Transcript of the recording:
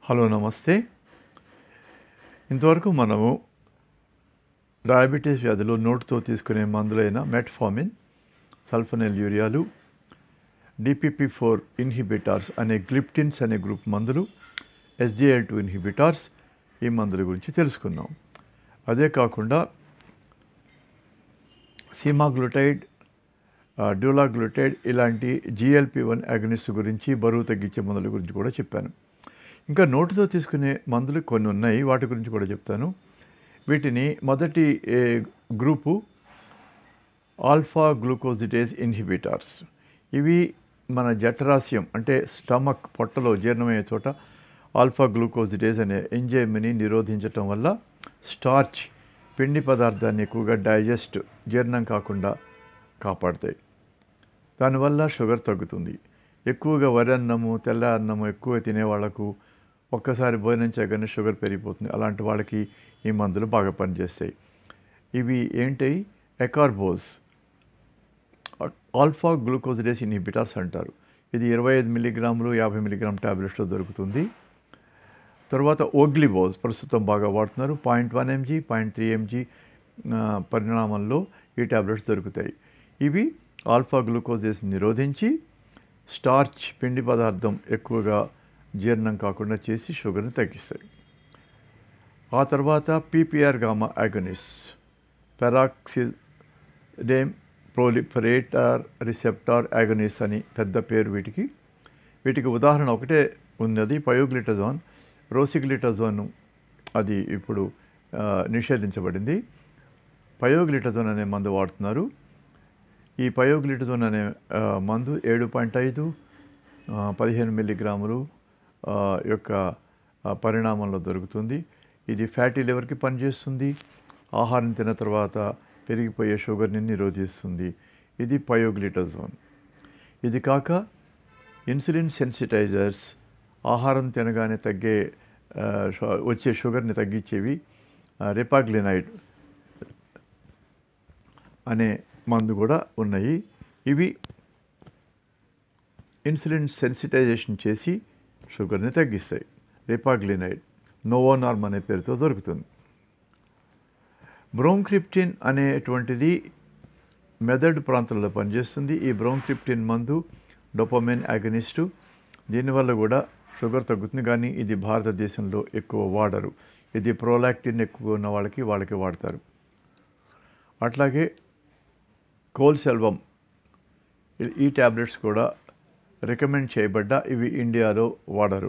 Hello నమస్తే. ఇంతవరకు మనము డయాబెటీస్ వ్యాధిలో నోటితో తీసుకునే మందులైన మెట్ఫార్మిన్, సల్ఫోనిల్ యూరియాలు, DPP-4 ఇన్హిబిటార్స్ అనే గ్లిప్టిన్స్ అనే గ్రూప్ మందులు, SGLT2 ఇన్హిబిటార్స్ ఈ మందుల గురించి తెలుసుకుందాం. అదే కాకుండా సీమాగ్లూటైడ్, డ్యూలాగ్లూటైడ్ ఇలాంటి GLP-1 అగనిస్ట్ గురించి, బరువు తగ్గించే మందుల గురించి కూడా చెప్పాను. ఇంకా నోటితో తీసుకునే మందులు కొన్ని ఉన్నాయి, వాటి గురించి కూడా చెప్తాను. వీటిని మొదటి గ్రూపు ఆల్ఫా గ్లూకోజిడేజ్ ఇన్హిబిటార్స్. ఇవి మన జఠరాశయం అంటే స్టమక్ పొట్టలో జీర్ణమయ్యే చోట ఆల్ఫా గ్లూకోజిడేజ్ అనే ఎంజైమ్ని నిరోధించటం వల్ల స్టార్చ్ పిండి పదార్థాన్ని ఎక్కువగా జీర్ణం కాకుండా కాపాడుతాయి. దానివల్ల షుగర్ తగ్గుతుంది. ఎక్కువగా వరి అన్నము, తెల్ల అన్నము ఎక్కువ తినేవాళ్లకు ఒక్కసారి భోజనం చేయగానే షుగర్ పెరిగిపోతుంది. అలాంటి వాళ్ళకి ఈ మందులు బాగా పనిచేస్తాయి. ఇవి ఏంటి? ఎకార్బోజ్ ఆల్ఫా గ్లూకోజిడేజ్ ఇన్హిబిటార్స్ అంటారు. ఇది 25 మిల్లీగ్రాములు 50 మిల్లీగ్రామ్ ట్యాబ్లెట్స్లో దొరుకుతుంది. తర్వాత ఓగ్లిబోజ్ ప్రస్తుతం బాగా వాడుతున్నారు. 0.1 mg 0.3 mg పరిణామంలో ఈ ట్యాబ్లెట్స్ దొరుకుతాయి. ఇవి ఆల్ఫా గ్లూకోజిడేజ్ నిరోధించి స్టార్చ్ పిండి పదార్థం ఎక్కువగా జీర్ణం కాకుండా చేసి షుగర్ని తగ్గిస్తాయి. ఆ తర్వాత PPR gamma agonist, peroxisome proliferator receptor agonist అని పెద్ద పేరు వీటికి ఉదాహరణ ఒకటే ఉన్నది, పయోగ్లిటజోన్. రోసిగ్లిటజోన్ అది ఇప్పుడు నిషేధించబడింది. పయోగ్లిటజోన్ అనే మందు వాడుతున్నారు. ఈ పయోగ్లిటజోన్ అనే మందు 7.5 15 మిల్లీగ్రాములు యొక్క పరిణామంలో దొరుకుతుంది. ఇది ఫ్యాటీ లివర్కి పనిచేస్తుంది. ఆహారం తిన్న తర్వాత పెరిగిపోయే షుగర్ని నిరోధిస్తుంది. ఇది పయోగ్లిటజోన్. ఇది కాక ఇన్సులిన్ సెన్సిటైజర్స్, ఆహారం తినగానే వచ్చే షుగర్ని తగ్గించేవి రిపాగ్లినైడ్ అనే మందు కూడా ఉన్నాయి. ఇవి ఇన్సులిన్ సెన్సిటైజేషన్ చేసి షుగర్ని తగ్గిస్తాయి. రిపాగ్లినైడ్ నోవోనార్మ్ అనే పేరుతో దొరుకుతుంది. బ్రోంక్రిప్టిన్ అనేటువంటిది మెదడు ప్రాంతంలో పనిచేస్తుంది. ఈ బ్రోంక్రిప్టిన్ మందు డోపమైన్ అగనిస్టు. దీనివల్ల కూడా షుగర్ తగ్గుతుంది, కానీ ఇది భారతదేశంలో ఎక్కువ వాడరు. ఇది ప్రోలాక్టిన్ ఎక్కువ ఉన్న వాళ్ళకి వాడతారు. అట్లాగే కోల్సెల్వం ఈ ట్యాబ్లెట్స్ కూడా రికమెండ్ చేయబడ్డా ఇవి ఇండియాలో వాడరు.